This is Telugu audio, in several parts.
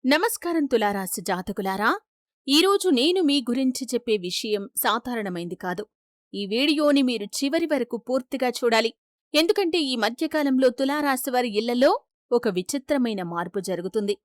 నమస్కారం తులారాశి జాతకులారా. ఈరోజు నేను మీ గురించి చెప్పే విషయం సాధారణమైంది కాదు. ఈ వీడియోని మీరు చివరి వరకు పూర్తిగా చూడాలి. ఎందుకంటే ఈ మధ్యకాలంలో తులారాశివారి ఇళ్లలో ఒక విచిత్రమైన మార్పు జరుగుతుంది.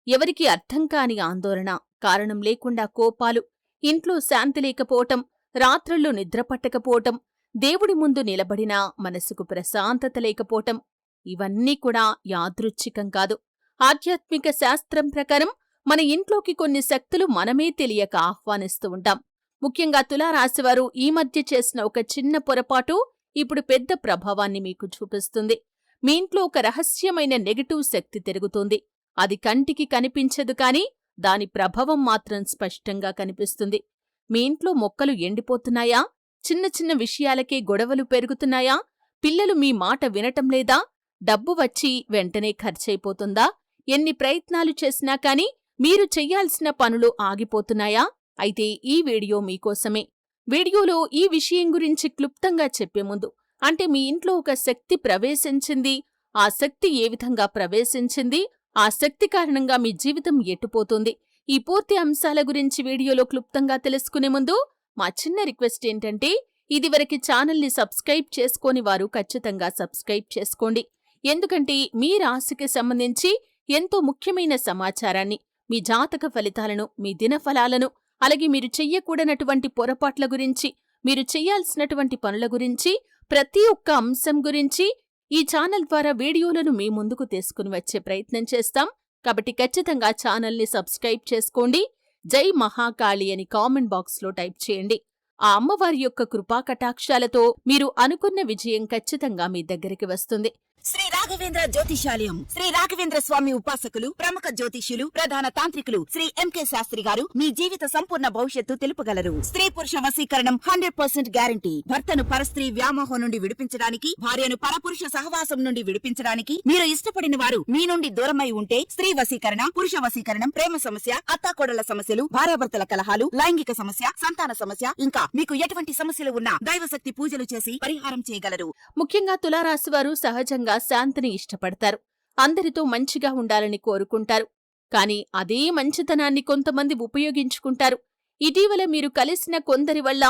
ఎవరికీ అర్థం కాని ఆందోళన, కారణం లేకుండా కోపాలు, ఇంట్లో శాంతి లేకపోవటం, రాత్రుళ్ళు నిద్రపట్టకపోవటం, దేవుడి ముందు నిలబడినా మనసుకు ప్రశాంతత లేకపోవటం, ఇవన్నీ కూడా యాదృచ్ఛికం కాదు. ఆధ్యాత్మిక శాస్త్రం ప్రకారం మన ఇంట్లోకి కొన్ని శక్తులు మనమే తెలియక ఆహ్వానిస్తూ ఉంటాం. ముఖ్యంగా తులారాశివారు ఈ మధ్య చేసిన ఒక చిన్న పొరపాటు ఇప్పుడు పెద్ద ప్రభావాన్ని మీకు చూపిస్తుంది. మీ ఇంట్లో ఒక రహస్యమైన నెగటివ్ శక్తి తిరుగుతోంది. అది కంటికి కనిపించదు కాని దాని ప్రభావం మాత్రం స్పష్టంగా కనిపిస్తుంది. మీ ఇంట్లో మొక్కలు ఎండిపోతున్నాయా? చిన్న చిన్న విషయాలకే గొడవలు పెరుగుతున్నాయా? పిల్లలు మీ మాట వినటం లేదా? డబ్బు వచ్చి వెంటనే ఖర్చయిపోతుందా? ఎన్ని ప్రయత్నాలు చేసినా కాని మీరు చెయ్యాల్సిన పనులు ఆగిపోతున్నాయా? అయితే ఈ వీడియో మీకోసమే. వీడియోలో ఈ విషయం గురించి క్లుప్తంగా చెప్పే ముందు, అంటే మీ ఇంట్లో ఒక శక్తి ప్రవేశించింది, ఆ శక్తి ఏ విధంగా ప్రవేశించింది, ఆ శక్తి కారణంగా మీ జీవితం ఎటుపోతుంది, ఈ పూర్తి అంశాల గురించి వీడియోలో క్లుప్తంగా తెలుసుకునే ముందు మా చిన్న రిక్వెస్ట్ ఏంటంటే, ఇదివరకు ఛానల్ని సబ్స్క్రైబ్ చేసుకోని వారు ఖచ్చితంగా సబ్స్క్రైబ్ చేసుకోండి. ఎందుకంటే మీ రాశికి సంబంధించి ఎంతో ముఖ్యమైన సమాచారాన్ని, మీ జాతక ఫలితాలను, మీ దినఫలాలను, అలాగే మీరు చెయ్యకూడనటువంటి పొరపాట్ల గురించి, మీరు చెయ్యాల్సినటువంటి పనుల గురించి, ప్రతి ఒక్క అంశం గురించి ఈ ఛానల్ ద్వారా వీడియోలను మీ ముందుకు తీసుకుని వచ్చే ప్రయత్నం చేస్తాం. కాబట్టి ఖచ్చితంగా ఛానల్ని సబ్స్క్రైబ్ చేసుకోండి. జై మహాకాళి అని కామెంట్ బాక్స్లో టైప్ చేయండి. ఆ అమ్మవారి యొక్క కృపాకటాక్షాలతో మీరు అనుకున్న విజయం ఖచ్చితంగా మీ దగ్గరికి వస్తుంది. శ్రీ రాఘవేంద్ర జ్యోతిషాలయం, శ్రీ రాఘవేంద్ర స్వామి ఉపాసకులు, ప్రముఖ జ్యోతిష్యులు, ప్రధాన తాంత్రికులు శ్రీ ఎంకే శాస్త్రి గారు మీ జీవిత సంపూర్ణ భవిష్యత్తు తెలుపగలరు. స్త్రీ పురుష వశీకరణం 100% గ్యారంటీ. భర్తను పరస్త్రీ వ్యామోహం నుండి విడిపించడానికి, భార్యను పరపురుష సహవాసం నుండి విడిపించడానికి, మీరు ఇష్టపడిన వారు మీ నుండి దూరమై ఉంటే స్త్రీ వశీకరణ, పురుష వశీకరణం, ప్రేమ సమస్య, అత్తాకోడళ్ల సమస్యలు, భార్యాభర్తల కలహాలు, లైంగిక సమస్య, సంతాన సమస్య, ఇంకా మీకు ఎటువంటి సమస్యలు ఉన్నా దైవశక్తి పూజలు చేసి పరిహారం చేయగలరు. ముఖ్యంగా తులారాశివారు సహజంగా శాంతిని ఇష్టపడతారు. అందరితో మంచిగా ఉండాలని కోరుకుంటారు. కాని అదే మంచితనాన్ని కొంతమంది ఉపయోగించుకుంటారు. ఇటీవల మీరు కలిసిన కొందరి వల్ల,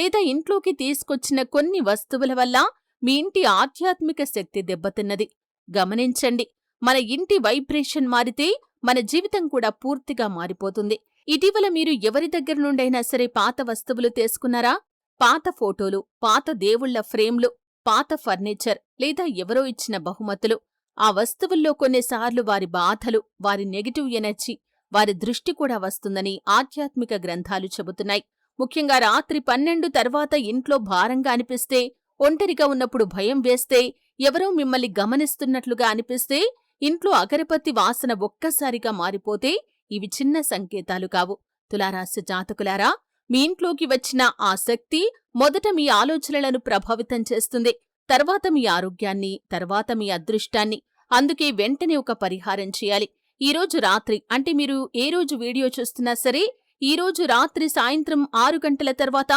లేదా ఇంట్లోకి తీసుకొచ్చిన కొన్ని వస్తువుల వల్ల మీ ఇంటి ఆధ్యాత్మిక శక్తి దెబ్బతిన్నది. గమనించండి, మన ఇంటి వైబ్రేషన్ మారితే మన జీవితం కూడా పూర్తిగా మారిపోతుంది. ఇటీవల మీరు ఎవరి దగ్గర నుండైనా సరే పాత వస్తువులు తీసుకున్నారా? పాత ఫోటోలు, పాత దేవుళ్ల ఫ్రేమ్లు, పాత ఫర్నిచర్, లేదా ఎవరో ఇచ్చిన బహుమతులు. ఆ వస్తువుల్లో కొన్నిసార్లు వారి బాధలు, వారి నెగటివ్ ఎనర్జీ, వారి దృష్టి కూడా వస్తుందని ఆధ్యాత్మిక గ్రంథాలు చెబుతున్నాయి. ముఖ్యంగా రాత్రి 12 తర్వాత ఇంట్లో భారంగా అనిపిస్తే, ఒంటరిగా ఉన్నప్పుడు భయం వేస్తే, ఎవరో మిమ్మల్ని గమనిస్తున్నట్లుగా అనిపిస్తే, ఇంట్లో అగరబత్తి వాసన ఒక్కసారిగా మారిపోతే ఇవి చిన్న సంకేతాలు కావు. తులారాశి జాతకులారా, మీ ఇంట్లోకి వచ్చిన ఆ శక్తి మొదట మీ ఆలోచనలను ప్రభావితం చేస్తుంది, తర్వాత మీ ఆరోగ్యాన్ని, తర్వాత మీ అదృష్టాన్ని. అందుకే వెంటనే ఒక పరిహారం చేయాలి. ఈరోజు రాత్రి, అంటే మీరు ఏ రోజు వీడియో చూస్తున్నా సరే, ఈరోజు రాత్రి సాయంత్రం 6 గంటల తర్వాత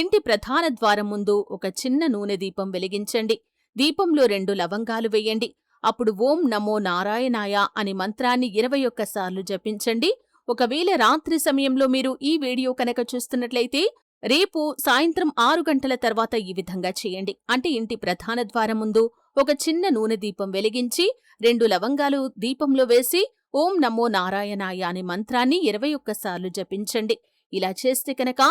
ఇంటి ప్రధాన ద్వారం ముందు ఒక చిన్న నూనె దీపం వెలిగించండి. దీపంలో 2 లవంగాలు వేయండి. అప్పుడు ఓం నమో నారాయణాయ అని మంత్రాన్ని 21 సార్లు జపించండి. ఒకవేళ రాత్రి సమయంలో మీరు ఈ వీడియో కనుక చూస్తున్నట్లయితే రేపు సాయంత్రం 6 గంటల తర్వాత ఈ విధంగా చేయండి. అంటే ఇంటి ప్రధాన ద్వారం ముందు ఒక చిన్న నూనె దీపం వెలిగించి 2 లవంగాలు దీపంలో వేసి ఓం నమో నారాయణాయ అనే మంత్రాన్ని 21 సార్లు జపించండి. ఇలా చేస్తే కనుక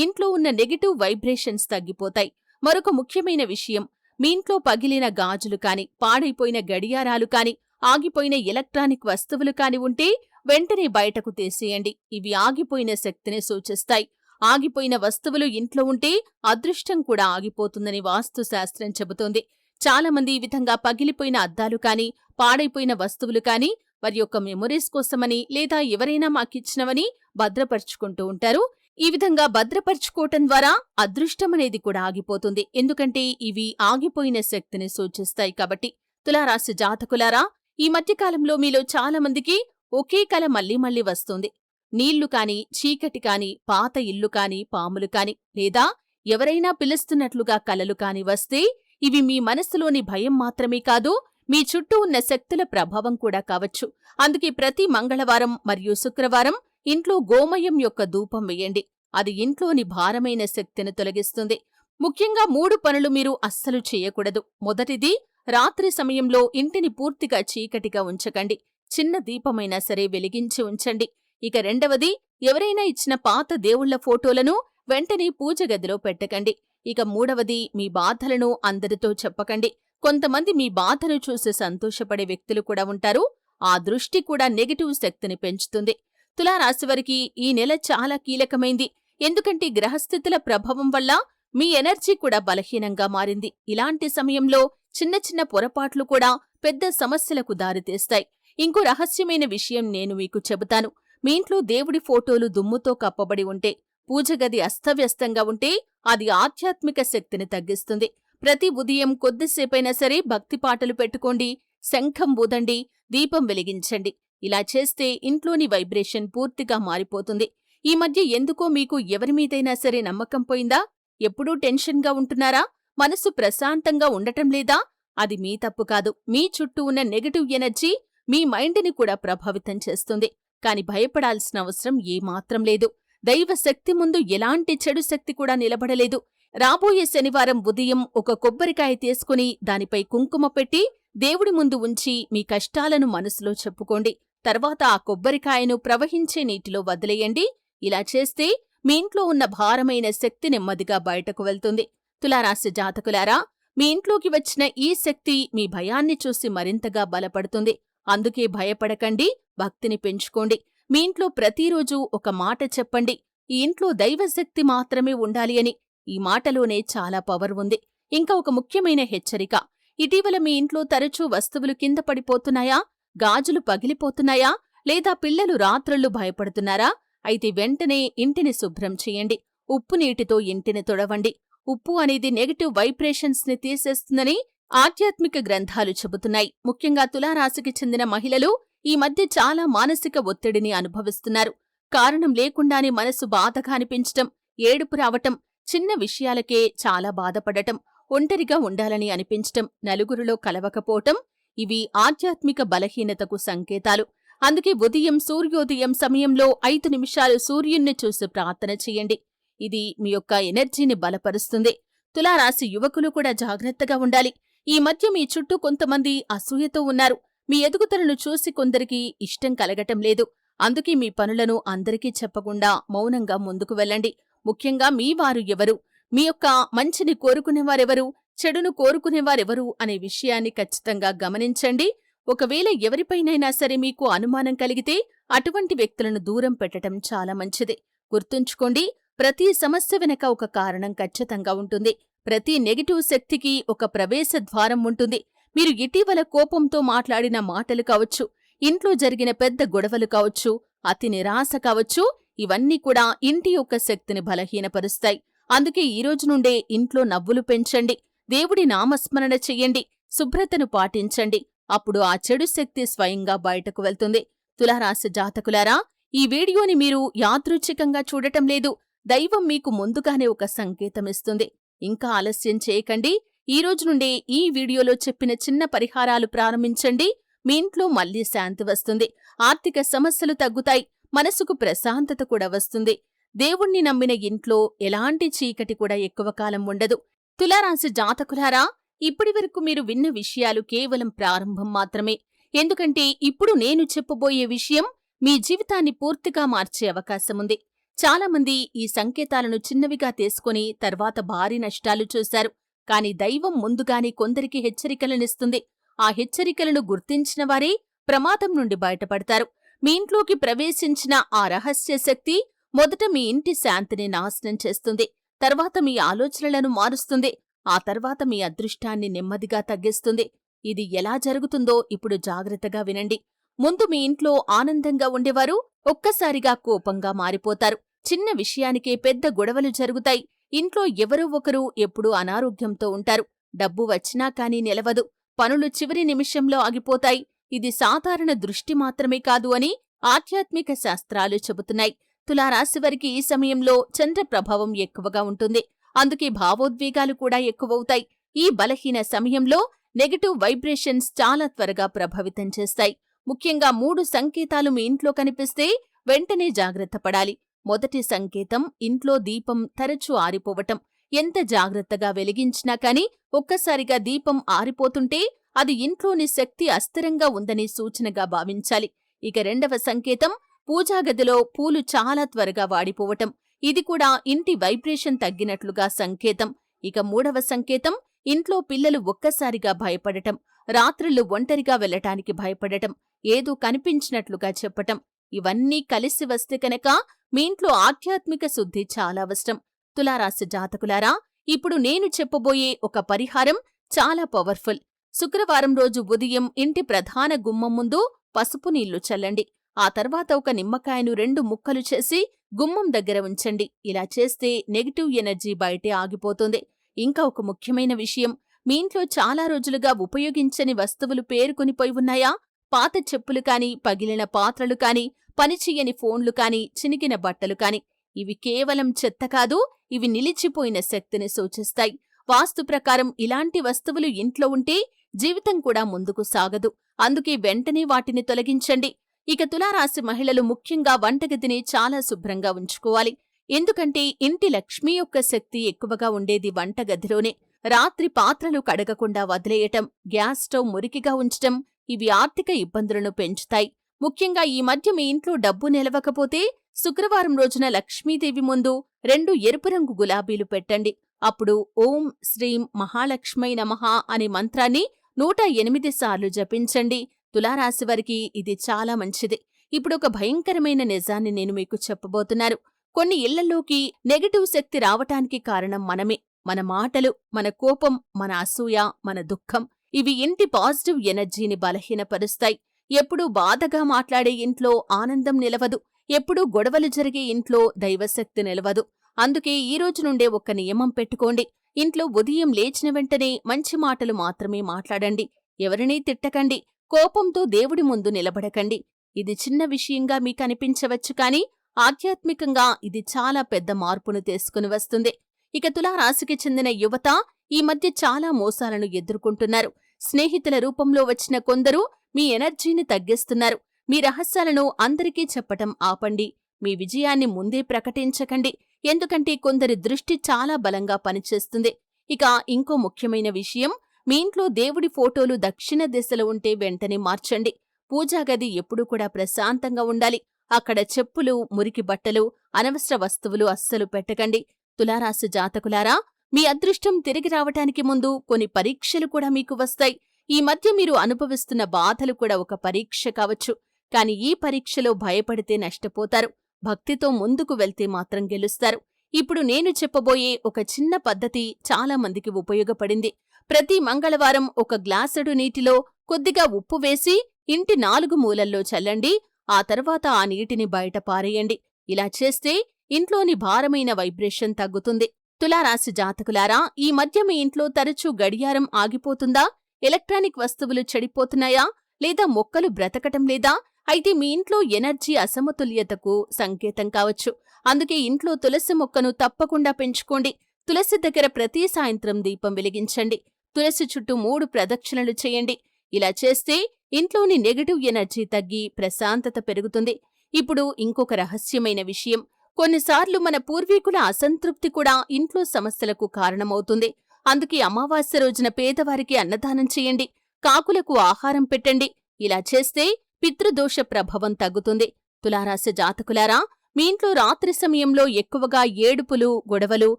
ఇంట్లో ఉన్న నెగటివ్ వైబ్రేషన్స్ తగ్గిపోతాయి. మరొక ముఖ్యమైన విషయం, మీ ఇంట్లో పగిలిన గాజులు కాని, పాడైపోయిన గడియారాలు కాని, ఆగిపోయిన ఎలక్ట్రానిక్ వస్తువులు కాని ఉంటే వెంటనే బయటకు తీసేయండి. ఇవి ఆగిపోయిన శక్తిని సూచిస్తాయి. ఆగిపోయిన వస్తువులు ఇంట్లో ఉంటే అదృష్టం కూడా ఆగిపోతుందని వాస్తుశాస్త్రం చెబుతోంది. చాలామంది ఈ విధంగా పగిలిపోయిన అద్దాలు కాని, పాడైపోయిన వస్తువులు కాని వారి యొక్క మెమొరీస్ కోసమని, లేదా ఎవరైనా మాకిచ్చినవని భద్రపరుచుకుంటూ ఉంటారు. ఈ విధంగా భద్రపరుచుకోవటం ద్వారా అదృష్టమనేది కూడా ఆగిపోతుంది. ఎందుకంటే ఇవి ఆగిపోయిన శక్తిని సూచిస్తాయి కాబట్టి. తులారాశి జాతకులారా, ఈ మధ్యకాలంలో మీలో చాలామందికి ఒకే కల మళ్లీ మళ్లీ వస్తుంది. నీళ్లు కాని, చీకటి కాని, పాత ఇల్లు కాని, పాములు కాని, లేదా ఎవరైనా పిలుస్తున్నట్లుగా కలలు కాని వస్తే ఇవి మీ మనస్సులోని భయం మాత్రమే కాదు, మీ చుట్టూ ఉన్న శక్తుల ప్రభావం కూడా కావచ్చు. అందుకే ప్రతి మంగళవారం మరియు శుక్రవారం ఇంట్లో గోమయం యొక్క ధూపం వేయండి. అది ఇంట్లోని భారమైన శక్తిని తొలగిస్తుంది. ముఖ్యంగా 3 పనులు మీరు అస్సలు చేయకూడదు. మొదటిది, రాత్రి సమయంలో ఇంటిని పూర్తిగా చీకటిగా ఉంచకండి. చిన్న దీపమైనా సరే వెలిగించి ఉంచండి. ఇక రెండవది, ఎవరైనా ఇచ్చిన పాత దేవుళ్ల ఫోటోలను వెంటనే పూజ గదిలో పెట్టకండి. ఇక మూడవది, మీ బాధలను అందరితో చెప్పకండి. కొంతమంది మీ బాధను చూసి సంతోషపడే వ్యక్తులు కూడా ఉంటారు. ఆ దృష్టి కూడా నెగటివ్ శక్తిని పెంచుతుంది. తులారాశివారికి ఈ నెల చాలా కీలకమైంది. ఎందుకంటే గ్రహస్థితుల ప్రభావం వల్ల మీ ఎనర్జీ కూడా బలహీనంగా మారింది. ఇలాంటి సమయంలో చిన్న చిన్న పొరపాట్లు కూడా పెద్ద సమస్యలకు దారితీస్తాయి. ఇంకో రహస్యమైన విషయం నేను మీకు చెబుతాను. మీ ఇంట్లో దేవుడి ఫోటోలు దుమ్ముతో కప్పబడి ఉంటే, పూజగది అస్తవ్యస్తంగా ఉంటే అది ఆధ్యాత్మిక శక్తిని తగ్గిస్తుంది. ప్రతి ఉదయం కొద్దిసేపైనా సరే భక్తి పాటలు పెట్టుకోండి, శంఖం ఊదండి, దీపం వెలిగించండి. ఇలా చేస్తే ఇంట్లోని వైబ్రేషన్ పూర్తిగా మారిపోతుంది. ఈ మధ్య ఎందుకో మీకు ఎవరిమీదైనా సరే నమ్మకం పోయిందా? ఎప్పుడూ టెన్షన్గా ఉంటున్నారా? మనసు ప్రశాంతంగా ఉండటం లేదా? అది మీ తప్పు కాదు. మీ చుట్టూ ఉన్న నెగటివ్ ఎనర్జీ మీ మైండ్ని కూడా ప్రభావితం చేస్తుంది. కాని భయపడాల్సిన అవసరం ఏమాత్రం లేదు. దైవ శక్తి ముందు ఎలాంటి చెడు శక్తి కూడా నిలబడలేదు. రాబోయే శనివారం ఉదయం ఒక కొబ్బరికాయ తీసుకుని దానిపై కుంకుమ పెట్టి దేవుడి ముందు ఉంచి మీ కష్టాలను మనసులో చెప్పుకోండి. తర్వాత ఆ కొబ్బరికాయను ప్రవహించే నీటిలో వదిలేయండి. ఇలా చేస్తే మీ ఇంట్లో ఉన్న భారమైన శక్తి నెమ్మదిగా బయటకు వెళ్తుంది. తులారాశి జాతకులారా, మీ ఇంట్లోకి వచ్చిన ఈ శక్తి మీ భయాన్ని చూసి మరింతగా బలపడుతుంది. అందుకే భయపడకండి, భక్తిని పెంచుకోండి. మీ ఇంట్లో ప్రతిరోజూ ఒక మాట చెప్పండి, ఈ ఇంట్లో దైవశక్తి మాత్రమే ఉండాలి అని. ఈ మాటలోనే చాలా పవర్ ఉంది. ఇంకా ఒక ముఖ్యమైన హెచ్చరిక. ఇటీవల మీ ఇంట్లో తరచూ వస్తువులు కింద పడిపోతున్నాయా? గాజులు పగిలిపోతున్నాయా? లేదా పిల్లలు రాత్రుళ్ళు భయపడుతున్నారా? అయితే వెంటనే ఇంటిని శుభ్రం చేయండి. ఉప్పు నీటితో ఇంటిని తుడవండి. ఉప్పు అనేది నెగటివ్ వైబ్రేషన్స్ ని తీసేస్తుందని ఆధ్యాత్మిక గ్రంథాలు చెబుతున్నాయి. ముఖ్యంగా తులారాశికి చెందిన మహిళలు ఈ మధ్య చాలా మానసిక ఒత్తిడిని అనుభవిస్తున్నారు. కారణం లేకుండానే మనసు బాధగా అనిపించటం, ఏడుపు రావటం, చిన్న విషయాలకే చాలా బాధపడటం, ఒంటరిగా ఉండాలని అనిపించటం, నలుగురిలో కలవకపోవటం — ఇవి ఆధ్యాత్మిక బలహీనతకు సంకేతాలు. అందుకే ఉదయం సూర్యోదయం సమయంలో 5 నిమిషాలు సూర్యుణ్ణి చూసి ప్రార్థన చెయ్యండి. ఇది మీ యొక్క ఎనర్జీని బలపరుస్తుంది. తులారాశి యువకులు కూడా జాగ్రత్తగా ఉండాలి. ఈ మధ్య మీ చుట్టూ కొంతమంది అసూయతో ఉన్నారు. మీ ఎదుగుదలను చూసి కొందరికి ఇష్టం కలగటం లేదు. అందుకే మీ పనులను అందరికీ చెప్పకుండా మౌనంగా ముందుకు వెళ్ళండి. ముఖ్యంగా మీ వారు ఎవరు, మీ యొక్క మంచిని కోరుకునేవారెవరు, చెడును కోరుకునేవారెవరు అనే విషయాన్ని ఖచ్చితంగా గమనించండి. ఒకవేళ ఎవరిపైనైనా సరే మీకు అనుమానం కలిగితే అటువంటి వ్యక్తులను దూరం పెట్టడం చాలా మంచిది. గుర్తుంచుకోండి, ప్రతి సమస్య వెనక ఒక కారణం ఖచ్చితంగా ఉంటుంది. ప్రతి నెగటివ్ శక్తికి ఒక ప్రవేశ ద్వారం ఉంటుంది. మీరు ఇటీవల కోపంతో మాట్లాడిన మాటలు కావచ్చు, ఇంట్లో జరిగిన పెద్ద గొడవలు కావచ్చు, అతి నిరాశ కావచ్చు, ఇవన్నీ కూడా ఇంటి యొక్క శక్తిని బలహీనపరుస్తాయి. అందుకే ఈ రోజు నుండే ఇంట్లో నవ్వులు పెంచండి, దేవుడి నామస్మరణ చెయ్యండి, శుభ్రతను పాటించండి. అప్పుడు ఆ చెడు శక్తి స్వయంగా బయటకు వెళ్తుంది. తులారాశి జాతకులారా, ఈ వీడియోని మీరు యాదృచ్ఛికంగా చూడటం లేదు. దైవం మీకు ముందుగానే ఒక సంకేతమిస్తుంది. ఇంకా ఆలస్యం చేయకండి. ఈ రోజు నుండే ఈ వీడియోలో చెప్పిన చిన్న పరిహారాలు ప్రారంభించండి. మీ ఇంట్లో మళ్లీ శాంతి వస్తుంది, ఆర్థిక సమస్యలు తగ్గుతాయి, మనసుకు ప్రశాంతత కూడా వస్తుంది. దేవుణ్ణి నమ్మిన ఇంట్లో ఎలాంటి చీకటి కూడా ఎక్కువ కాలం ఉండదు. తులారాశి జాతకులారా, ఇప్పటివరకు మీరు విన్న విషయాలు కేవలం ప్రారంభం మాత్రమే. ఎందుకంటే ఇప్పుడు నేను చెప్పబోయే విషయం మీ జీవితాన్ని పూర్తిగా మార్చే అవకాశముంది. చాలామంది ఈ సంకేతాలను చిన్నవిగా తీసుకుని తర్వాత భారీ నష్టాలు చూశారు. కాని దైవం ముందుగానే కొందరికి హెచ్చరికలనిస్తుంది. ఆ హెచ్చరికలను గుర్తించిన వారే ప్రమాదం నుండి బయటపడతారు. మీ ఇంట్లోకి ప్రవేశించిన ఆ రహస్య శక్తి మొదట మీ ఇంటి శాంతిని నాశనం చేస్తుంది, తర్వాత మీ ఆలోచనలను మారుస్తుంది, ఆ తర్వాత మీ అదృష్టాన్ని నెమ్మదిగా తగ్గిస్తుంది. ఇది ఎలా జరుగుతుందో ఇప్పుడు జాగ్రత్తగా వినండి. ముందు మీ ఇంట్లో ఆనందంగా ఉండేవారు ఒక్కసారిగా కోపంగా మారిపోతారు. చిన్న విషయానికే పెద్ద గొడవలు జరుగుతాయి. ఇంట్లో ఎవరో ఒకరు ఎప్పుడూ అనారోగ్యంతో ఉంటారు. డబ్బు వచ్చినా కానీ నిలవదు. పనులు చివరి నిమిషంలో ఆగిపోతాయి. ఇది సాధారణ దృష్టి మాత్రమే కాదు అని ఆధ్యాత్మిక శాస్త్రాలు చెబుతున్నాయి. తులారాశివారికి ఈ సమయంలో చంద్ర ప్రభావం ఎక్కువగా ఉంటుంది. అందుకే భావోద్వేగాలు కూడా ఎక్కువవుతాయి. ఈ బలహీన సమయంలో నెగటివ్ వైబ్రేషన్స్ చాలా త్వరగా ప్రభావితం చేస్తాయి. ముఖ్యంగా 3 సంకేతాలు మీ ఇంట్లో కనిపిస్తే వెంటనే జాగ్రత్త పడాలి. మొదటి సంకేతం ఇంట్లో దీపం తరచూ ఆరిపోవటం. ఎంత జాగ్రత్తగా వెలిగించినా కాని ఒక్కసారిగా దీపం ఆరిపోతుంటే అది ఇంట్లోని శక్తి అస్థిరంగా ఉందని సూచనగా భావించాలి. ఇక రెండవ సంకేతం పూజాగదిలో పూలు చాలా త్వరగా వాడిపోవటం. ఇది కూడా ఇంటి వైబ్రేషన్ తగ్గినట్లుగా సంకేతం. ఇక మూడవ సంకేతం ఇంట్లో పిల్లలు ఒక్కసారిగా భయపడటం, రాత్రులు ఒంటరిగా వెళ్లటానికి భయపడటం, ఏదో కనిపించినట్లుగా చెప్పటం. ఇవన్నీ కలిసి వస్తే కనుక మీ ఇంట్లో ఆధ్యాత్మిక శుద్ధి చాలా అవసరం. తులారాశి జాతకులారా, ఇప్పుడు నేను చెప్పబోయే ఒక పరిహారం చాలా పవర్ఫుల్. శుక్రవారం రోజు ఉదయం ఇంటి ప్రధాన గుమ్మం ముందు పసుపు నీళ్లు చల్లండి. ఆ తర్వాత ఒక నిమ్మకాయను 2 ముక్కలు చేసి గుమ్మం దగ్గర ఉంచండి. ఇలా చేస్తే నెగటివ్ ఎనర్జీ బయటే ఆగిపోతుంది. ఇంకా ఒక ముఖ్యమైన విషయం, మీ ఇంట్లో చాలా రోజులుగా ఉపయోగించని వస్తువులు పేరుకొనిపోయి ఉన్నాయా? పాత చెప్పులు కాని, పగిలిన పాత్రలు కాని, పనిచెయ్యని ఫోన్లు కాని, చినిగిన బట్టలు కాని. ఇవి కేవలం చెత్త కాదు, ఇవి నిలిచిపోయిన శక్తిని సూచిస్తాయి. వాస్తు ప్రకారం ఇలాంటి వస్తువులు ఇంట్లో ఉంటే జీవితం కూడా ముందుకు సాగదు. అందుకే వెంటనే వాటిని తొలగించండి. ఇక తులారాశి మహిళలు ముఖ్యంగా వంటగదిని చాలా శుభ్రంగా ఉంచుకోవాలి. ఎందుకంటే ఇంటి లక్ష్మీ యొక్క శక్తి ఎక్కువగా ఉండేది వంటగదిలోనే. రాత్రి పాత్రలు కడగకుండా వదిలేయటం, గ్యాస్ స్టవ్ మురికిగా ఉంచటం ఇవి ఆర్థిక ఇబ్బందులను పెంచుతాయి. ముఖ్యంగా ఈ మధ్య మీ ఇంట్లో డబ్బు నిలవకపోతే శుక్రవారం రోజున లక్ష్మీదేవి ముందు 2 ఎరుపు రంగు గులాబీలు పెట్టండి. అప్పుడు ఓం శ్రీం మహాలక్ష్మై నమః అనే మంత్రాన్ని 108 సార్లు జపించండి. తులారాశివారికి ఇది చాలా మంచిది. ఇప్పుడు ఒక భయంకరమైన నిజాన్ని నేను మీకు చెప్పబోతున్నాను. కొన్ని ఇళ్లలోకి నెగటివ్ శక్తి రావటానికి కారణం మనమే. మన మాటలు, మన కోపం, మన అసూయ, మన దుఃఖం ఇవి ఇంటి పాజిటివ్ ఎనర్జీని బలహీనపరుస్తాయి. ఎప్పుడూ బాధగా మాట్లాడే ఇంట్లో ఆనందం నిలవదు. ఎప్పుడూ గొడవలు జరిగే ఇంట్లో దైవశక్తి నిలవదు. అందుకే ఈ రోజు నుండే ఒక నియమం పెట్టుకోండి. ఇంట్లో ఉదయం లేచిన వెంటనే మంచి మాటలు మాత్రమే మాట్లాడండి. ఎవరినీ తిట్టకండి. కోపంతో దేవుడి ముందు నిలబడకండి. ఇది చిన్న విషయంగా మీకనిపించవచ్చు కాని ఆధ్యాత్మికంగా ఇది చాలా పెద్ద మార్పును తీసుకుని వస్తుంది. ఇక తులారాశికి చెందిన యువత ఈ మధ్య చాలా మోసాలను ఎదుర్కొంటున్నారు. స్నేహితుల రూపంలో వచ్చిన కొందరు మీ ఎనర్జీని తగ్గిస్తున్నారు. మీ రహస్యాలను అందరికీ చెప్పటం ఆపండి. మీ విజయాన్ని ముందే ప్రకటించకండి. ఎందుకంటే కొందరి దృష్టి చాలా బలంగా పనిచేస్తుంది. ఇక ఇంకో ముఖ్యమైన విషయం, మీ ఇంట్లో దేవుడి ఫోటోలు దక్షిణ దిశలో ఉంటే వెంటనే మార్చండి. పూజాగది ఎప్పుడూ కూడా ప్రశాంతంగా ఉండాలి. అక్కడ చెప్పులు, మురికి బట్టలు, అనవసర వస్తువులు అస్సలు పెట్టకండి. తులారాశి జాతకులారా, మీ అదృష్టం తిరిగి రావటానికి ముందు కొన్ని పరీక్షలు కూడా మీకు వస్తాయి. ఈ మధ్య మీరు అనుభవిస్తున్న బాధలు కూడా ఒక పరీక్ష కావచ్చు. కాని ఈ పరీక్షలో భయపడితే నష్టపోతారు. భక్తితో ముందుకు వెళ్తే మాత్రం గెలుస్తారు. ఇప్పుడు నేను చెప్పబోయే ఒక చిన్న పద్ధతి చాలా మందికి ఉపయోగపడింది. ప్రతి మంగళవారం ఒక గ్లాసుడు నీటిలో కొద్దిగా ఉప్పు వేసి ఇంటి 4 మూలల్లో చల్లండి. ఆ తర్వాత ఆ నీటిని బయట పారేయండి. ఇలా చేస్తే ఇంట్లోని భారమైన వైబ్రేషన్ తగ్గుతుంది. తులారాశి జాతకులారా, ఈ మధ్య మీ ఇంట్లో తరచూ గడియారం ఆగిపోతుందా? ఎలక్ట్రానిక్ వస్తువులు చెడిపోతున్నాయా? లేదా మొక్కలు బ్రతకటం లేదా? అయితే మీ ఇంట్లో ఎనర్జీ అసమతుల్యతకు సంకేతం కావచ్చు. అందుకే ఇంట్లో తులసి మొక్కను తప్పకుండా పెంచుకోండి. తులసి దగ్గర ప్రతి సాయంత్రం దీపం వెలిగించండి. తులసి చుట్టూ 3 ప్రదక్షిణలు చేయండి. ఇలా చేస్తే ఇంట్లోని నెగటివ్ ఎనర్జీ తగ్గి ప్రశాంతత పెరుగుతుంది. ఇప్పుడు ఇంకొక రహస్యమైన విషయం, కొన్నిసార్లు మన పూర్వీకుల అసంతృప్తి కూడా ఇంట్లో సమస్యలకు కారణమవుతుంది. అందుకే అమావాస్య రోజున పేదవారికి అన్నదానం చేయండి. కాకులకు ఆహారం పెట్టండి. ఇలా చేస్తే పితృదోష ప్రభావం తగ్గుతుంది. తులారాశి జాతకులారా, మీ ఇంట్లో రాత్రి సమయంలో ఎక్కువగా ఏడుపులు, గొడవలు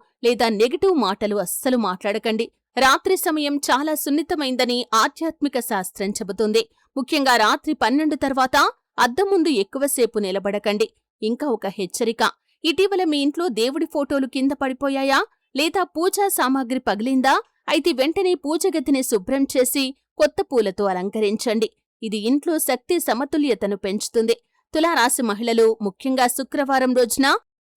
లేదా నెగటివ్ మాటలు అస్సలు మాట్లాడకండి. రాత్రి సమయం చాలా సున్నితమైందని ఆధ్యాత్మిక శాస్త్రం చెబుతుంది. ముఖ్యంగా రాత్రి 12 తర్వాత అద్దం ముందు ఎక్కువసేపు నిలబడకండి. ఇంకా ఒక హెచ్చరిక, ఇటీవల మీ ఇంట్లో దేవుడి ఫోటోలు కింద పడిపోయాయా? లేదా పూజా సామాగ్రి పగిలిందా? అయితే వెంటనే పూజగదిని శుభ్రం చేసి కొత్త పూలతో అలంకరించండి. ఇది ఇంట్లో శక్తి సమతుల్యతను పెంచుతుంది. తులారాశి మహిళలు ముఖ్యంగా శుక్రవారం రోజున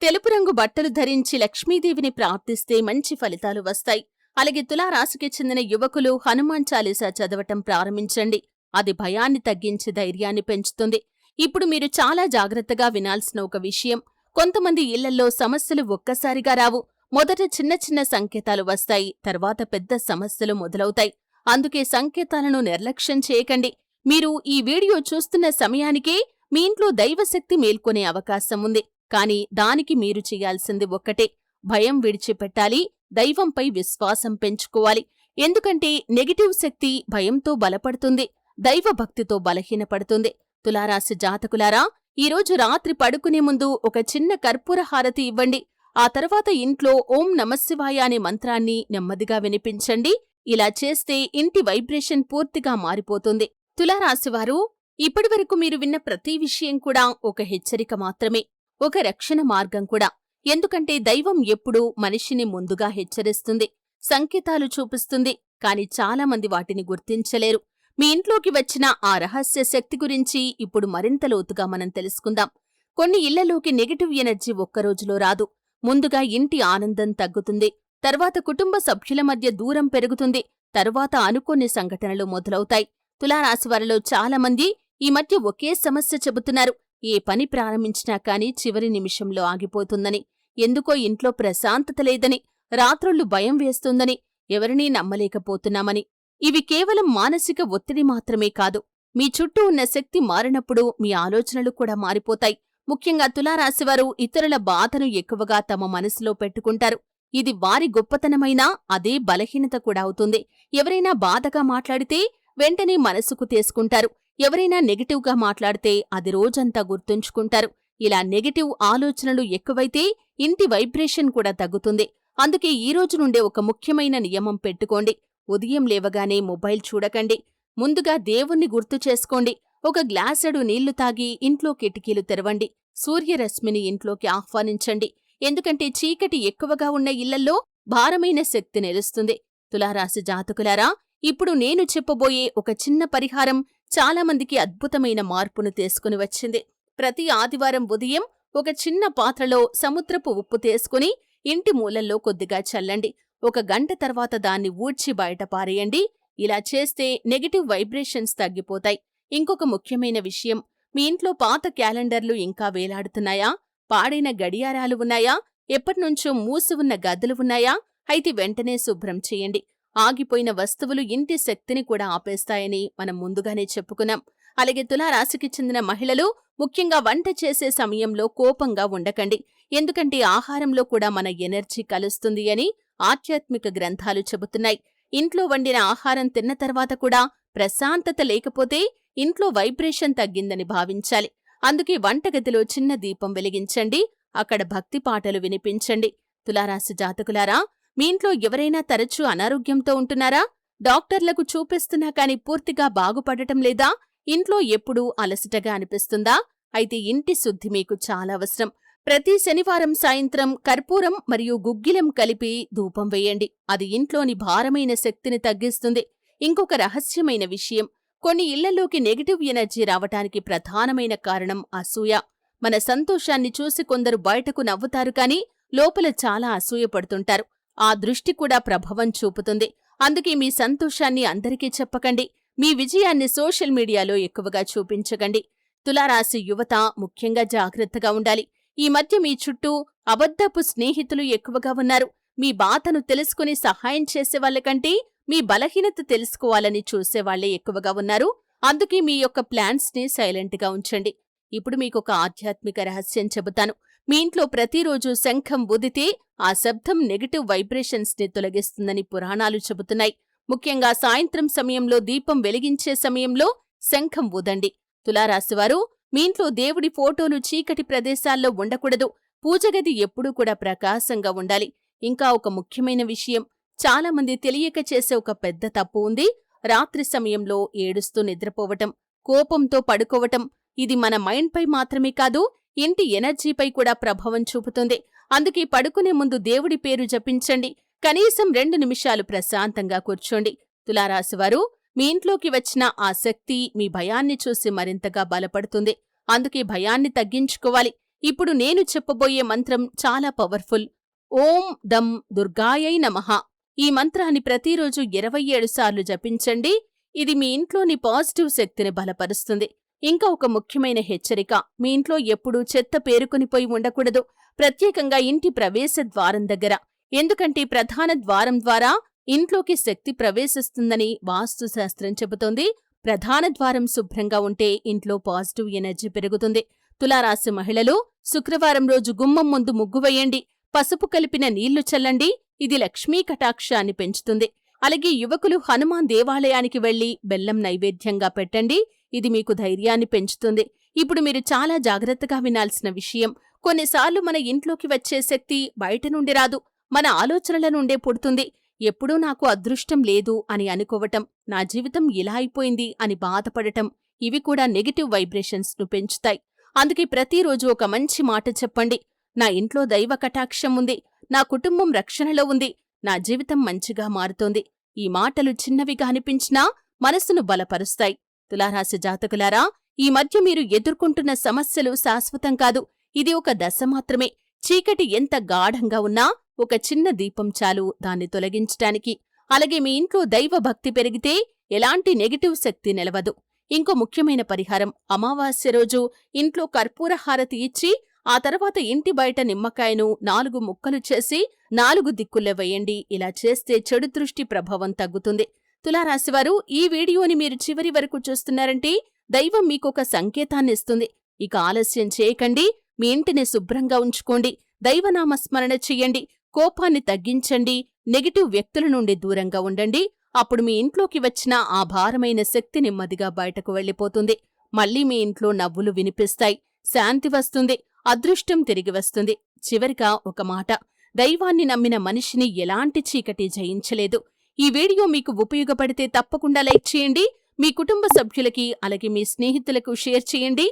తెలుపు రంగు బట్టలు ధరించి లక్ష్మీదేవిని ప్రార్థిస్తే మంచి ఫలితాలు వస్తాయి. అలాగే తులారాశికి చెందిన యువకులు హనుమాన్ చాలీసా చదవటం ప్రారంభించండి. అది భయాన్ని తగ్గించి ధైర్యాన్ని పెంచుతుంది. ఇప్పుడు మీరు చాలా జాగ్రత్తగా వినాల్సిన ఒక విషయం, కొంతమంది ఇళ్లల్లో సమస్యలు ఒక్కసారిగా రావు. మొదట చిన్న చిన్న సంకేతాలు వస్తాయి, తర్వాత పెద్ద సమస్యలు మొదలవుతాయి. అందుకే సంకేతాలను నిర్లక్ష్యం చేయకండి. మీరు ఈ వీడియో చూస్తున్న సమయానికే మీ ఇంట్లో దైవశక్తి మేల్కొనే అవకాశం ఉంది. కానీ దానికి మీరు చేయాల్సింది ఒక్కటే, భయం విడిచిపెట్టాలి, దైవంపై విశ్వాసం పెంచుకోవాలి. ఎందుకంటే నెగటివ్ శక్తి భయంతో బలపడుతుంది, దైవభక్తితో బలహీనపడుతుంది. తులారాశి జాతకులారా, ఈరోజు రాత్రి పడుకునే ముందు ఒక చిన్న కర్పూర హారతి ఇవ్వండి. ఆ తర్వాత ఇంట్లో ఓం నమఃశివాయ అనే మంత్రాన్ని నెమ్మదిగా వినిపించండి. ఇలా చేస్తే ఇంటి వైబ్రేషన్ పూర్తిగా మారిపోతుంది. తులారాశివారు, ఇప్పటివరకు మీరు విన్న ప్రతి విషయం కూడా ఒక హెచ్చరిక మాత్రమే, ఒక రక్షణ మార్గం కూడా. ఎందుకంటే దైవం ఎప్పుడూ మనిషిని ముందుగా హెచ్చరిస్తుంది, సంకేతాలు చూపిస్తుంది. కాని చాలామంది వాటిని గుర్తించలేరు. మీ ఇంట్లోకి వచ్చిన ఆ రహస్య శక్తి గురించి ఇప్పుడు మరింత లోతుగా మనం తెలుసుకుందాం. కొన్ని ఇళ్లలోకి నెగటివ్ ఎనర్జీ ఒక్కరోజులో రాదు. ముందుగా ఇంటి ఆనందం తగ్గుతుంది, తర్వాత కుటుంబ సభ్యుల మధ్య దూరం పెరుగుతుంది, తరువాత అనుకోని సంఘటనలు మొదలవుతాయి. తులారాశివారిలో చాలామంది ఈ మధ్య ఒకే సమస్య చెబుతున్నారు. ఏ పని ప్రారంభించినా కాని చివరి నిమిషంలో ఆగిపోతుందని, ఎందుకో ఇంట్లో ప్రశాంతత లేదని, రాత్రుళ్ళు భయం వేస్తుందని, ఎవరినీ నమ్మలేకపోతున్నామని. ఇవి కేవలం మానసిక ఒత్తిడి మాత్రమే కాదు. మీ చుట్టూ ఉన్న శక్తి మారినప్పుడు మీ ఆలోచనలు కూడా మారిపోతాయి. ముఖ్యంగా తులారాశివారు ఇతరుల బాధను ఎక్కువగా తమ మనసులో పెట్టుకుంటారు. ఇది వారి గొప్పతనమైనా అదే బలహీనత కూడా అవుతుంది. ఎవరైనా బాధగా మాట్లాడితే వెంటనే మనసుకు తీసుకుంటారు. ఎవరైనా నెగటివ్గా మాట్లాడితే అది రోజంతా గుర్తుంచుకుంటారు. ఇలా నెగటివ్ ఆలోచనలు ఎక్కువైతే ఇంటి వైబ్రేషన్ కూడా తగ్గుతుంది. అందుకే ఈ రోజు నుండే ఒక ముఖ్యమైన నియమం పెట్టుకోండి. ఉదయం లేవగానే మొబైల్ చూడకండి. ముందుగా దేవుణ్ణి గుర్తు చేసుకోండి. ఒక గ్లాసెడు నీళ్లు తాగి ఇంట్లో కిటికీలు తెరవండి. సూర్యరశ్మిని ఇంట్లోకి ఆహ్వానించండి. ఎందుకంటే చీకటి ఎక్కువగా ఉన్న ఇళ్లల్లో భారమైన శక్తి నిలుస్తుంది. తులారాశి జాతకులారా, ఇప్పుడు నేను చెప్పబోయే ఒక చిన్న పరిహారం చాలామందికి అద్భుతమైన మార్పును తీసుకుని వచ్చింది. ప్రతి ఆదివారం ఉదయం ఒక చిన్న పాత్రలో సముద్రపు ఉప్పు తీసుకుని ఇంటి మూలల్లో కొద్దిగా చల్లండి. 1 గంట తర్వాత దాన్ని ఊడ్చి బయట పారేయండి. ఇలా చేస్తే నెగటివ్ వైబ్రేషన్స్ తగ్గిపోతాయి. ఇంకొక ముఖ్యమైన విషయం, మీ ఇంట్లో పాత క్యాలెండర్లు ఇంకా వేలాడుతున్నాయా? పాడైన గడియారాలు ఉన్నాయా? ఎప్పటినుంచో మూసి ఉన్న గదులు ఉన్నాయా? అయితే వెంటనే శుభ్రం చేయండి. ఆగిపోయిన వస్తువులు ఇంటి శక్తిని కూడా ఆపేస్తాయని మనం ముందుగానే చెప్పుకున్నాం. అలాగే తులారాశికి చెందిన మహిళలు ముఖ్యంగా వంట చేసే సమయంలో కోపంగా ఉండకండి. ఎందుకంటే ఆహారంలో కూడా మన ఎనర్జీ కలుస్తుంది అని ఆధ్యాత్మిక గ్రంథాలు చెబుతున్నాయి. ఇంట్లో వండిన ఆహారం తిన్న తర్వాత కూడా ప్రశాంతత లేకపోతే ఇంట్లో వైబ్రేషన్ తగ్గిందని భావించాలి. అందుకే వంటగదిలో చిన్న దీపం వెలిగించండి. అక్కడ భక్తి పాటలు వినిపించండి. తులారాశి జాతకులారా, మీ ఇంట్లో ఎవరైనా తరచూ అనారోగ్యంతో ఉంటున్నారా? డాక్టర్లకు చూపిస్తున్నా కాని పూర్తిగా బాగుపడటం లేదా? ఇంట్లో ఎప్పుడూ అలసటగా అనిపిస్తుందా? అయితే ఇంటి శుద్ధి మీకు చాలా అవసరం. ప్రతి శనివారం సాయంత్రం కర్పూరం మరియు గుగ్గిలం కలిపి ధూపం వేయండి. అది ఇంట్లోని భారమైన శక్తిని తగ్గిస్తుంది. ఇంకొక రహస్యమైన విషయం, కొన్ని ఇళ్లలోకి నెగటివ్ ఎనర్జీ రావటానికి ప్రధానమైన కారణం అసూయ. మన సంతోషాన్ని చూసి కొందరు బయటకు నవ్వుతారు కాని లోపల చాలా అసూయపడుతుంటారు. ఆ దృష్టి కూడా ప్రభావం చూపుతుంది. అందుకే మీ సంతోషాన్ని అందరికీ చెప్పకండి. మీ విజయాన్ని సోషల్ మీడియాలో ఎక్కువగా చూపించకండి. తులారాశి యువత ముఖ్యంగా జాగ్రత్తగా ఉండాలి. ఈ మధ్య మీ చుట్టూ అబద్ధపు స్నేహితులు ఎక్కువగా ఉన్నారు. మీ బాధను తెలుసుకుని సహాయం చేసేవాళ్లకంటే మీ బలహీనత తెలుసుకోవాలని చూసేవాళ్లే ఎక్కువగా ఉన్నారు. అందుకే మీ యొక్క ప్లాన్స్ని సైలెంట్గా ఉంచండి. ఇప్పుడు మీకొక ఆధ్యాత్మిక రహస్యం చెబుతాను. మీ ఇంట్లో ప్రతిరోజు శంఖం ఊదితే ఆ శబ్దం నెగటివ్ వైబ్రేషన్స్ని తొలగిస్తుందని పురాణాలు చెబుతున్నాయి. ముఖ్యంగా సాయంత్రం సమయంలో దీపం వెలిగించే సమయంలో శంఖం ఊదండి. తులారాశివారు, మీ ఇంట్లో దేవుడి ఫోటోలు చీకటి ప్రదేశాల్లో ఉండకూడదు. పూజగది ఎప్పుడూ కూడా ప్రకాశంగా ఉండాలి. ఇంకా ఒక ముఖ్యమైన విషయం, చాలామంది తెలియక చేసే ఒక పెద్ద తప్పు ఉంది. రాత్రి సమయంలో ఏడుస్తూ నిద్రపోవటం, కోపంతో పడుకోవటం. ఇది మన మైండ్పై మాత్రమే కాదు, ఇంటి ఎనర్జీపై కూడా ప్రభావం చూపుతుంది. అందుకే పడుకునే ముందు దేవుడి పేరు జపించండి. కనీసం 2 నిమిషాలు ప్రశాంతంగా కూర్చోండి. తులారాశివారు, మీ ఇంట్లోకి వచ్చిన ఆ శక్తి మీ భయాన్ని చూసి మరింతగా బలపడుతుంది. అందుకే భయాన్ని తగ్గించుకోవాలి. ఇప్పుడు నేను చెప్పబోయే మంత్రం చాలా పవర్ఫుల్. ఓం దం దుర్గాయై నమః. ఈ మంత్రాన్ని ప్రతిరోజు 27 సార్లు జపించండి. ఇది మీ ఇంట్లోని పాజిటివ్ శక్తిని బలపరుస్తుంది. ఇంకా ఒక ముఖ్యమైన హెచ్చరిక, మీ ఇంట్లో ఎప్పుడూ చెత్త పేరుకునిపోయి ఉండకూడదు. ప్రత్యేకంగా ఇంటి ప్రవేశ ద్వారం దగ్గర. ఎందుకంటే ప్రధాన ద్వారం ద్వారా ఇంట్లోకి శక్తి ప్రవేశిస్తుందని వాస్తుశాస్త్రం చెబుతోంది. ప్రధాన ద్వారం శుభ్రంగా ఉంటే ఇంట్లో పాజిటివ్ ఎనర్జీ పెరుగుతుంది. తులారాశి మహిళలు శుక్రవారం రోజు గుమ్మం ముందు ముగ్గు వేయండి. పసుపు కలిపిన నీళ్లు చల్లండి. ఇది లక్ష్మీ కటాక్షాన్ని పెంచుతుంది. అలాగే యువకులు హనుమాన్ దేవాలయానికి వెళ్లి బెల్లం నైవేద్యంగా పెట్టండి. ఇది మీకు ధైర్యాన్ని పెంచుతుంది. ఇప్పుడు మీరు చాలా జాగ్రత్తగా వినాల్సిన విషయం, కొన్నిసార్లు మన ఇంట్లోకి వచ్చే శక్తి బయట నుండి రాదు, మన ఆలోచనల నుండే పుడుతుంది. ఎప్పుడూ నాకు అదృష్టం లేదు అని అనుకోవటం, నా జీవితం ఇలా అయిపోయింది అని బాధపడటం, ఇవి కూడా నెగటివ్ వైబ్రేషన్స్ ను పెంచుతాయి. అందుకే ప్రతిరోజు ఒక మంచి మాట చెప్పండి. నా ఇంట్లో దైవ కటాక్షం ఉంది, నా కుటుంబం రక్షణలో ఉంది, నా జీవితం మంచిగా మారుతోంది. ఈ మాటలు చిన్నవిగా అనిపించినా మనసును బలపరుస్తాయి. తులారాశి జాతకులారా, ఈ మధ్య మీరు ఎదుర్కొంటున్న సమస్యలు శాశ్వతం కాదు. ఇది ఒక దశ మాత్రమే. చీకటి ఎంత గాఢంగా ఉన్నా ఒక చిన్న దీపం చాలు దాన్ని తొలగించటానికి. అలాగే మీ ఇంట్లో దైవ భక్తి పెరిగితే ఎలాంటి నెగటివ్ శక్తి నిలవదు. ఇంకో ముఖ్యమైన పరిహారం, అమావాస్య రోజు ఇంట్లో కర్పూర హారతి ఇచ్చి ఆ తర్వాత ఇంటి బయట నిమ్మకాయను 4 ముక్కలు చేసి 4 దిక్కుల్లో వేయండి. ఇలా చేస్తే చెడు దృష్టి ప్రభావం తగ్గుతుంది. తులారాశివారు, ఈ వీడియోని మీరు చివరి వరకు చూస్తున్నారంటే దైవం మీకొక సంకేతాన్నిస్తుంది. ఇక ఆలస్యం చేయకండి. మీ ఇంటిని శుభ్రంగా ఉంచుకోండి. దైవనామస్మరణ చెయ్యండి. కోపాన్ని తగ్గించండి. నెగటివ్ వ్యక్తుల నుండి దూరంగా ఉండండి. అప్పుడు మీ ఇంట్లోకి వచ్చిన ఆ భారమైన శక్తి నెమ్మదిగా బయటకు వెళ్లిపోతుంది. మళ్లీ మీ ఇంట్లో నవ్వులు వినిపిస్తాయి. శాంతి వస్తుంది. అదృష్టం తిరిగి వస్తుంది. చివరిగా ఒక మాట, దైవాన్ని నమ్మిన మనిషిని ఎలాంటి చీకటి జయించలేదు. ఈ వీడియో మీకు ఉపయోగపడితే తప్పకుండా లైక్ చేయండి. మీ కుటుంబ సభ్యులకి అలాగే మీ స్నేహితులకు షేర్ చేయండి.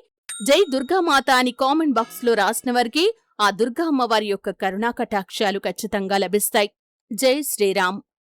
జై దుర్గామాత అని కామెంట్ బాక్స్లో రాసిన వారికి ఆ దుర్గా అమ్మవారి యొక్క కరుణా కటాక్షాలు ఖచ్చితంగా లభిస్తాయి. జై శ్రీరామ్.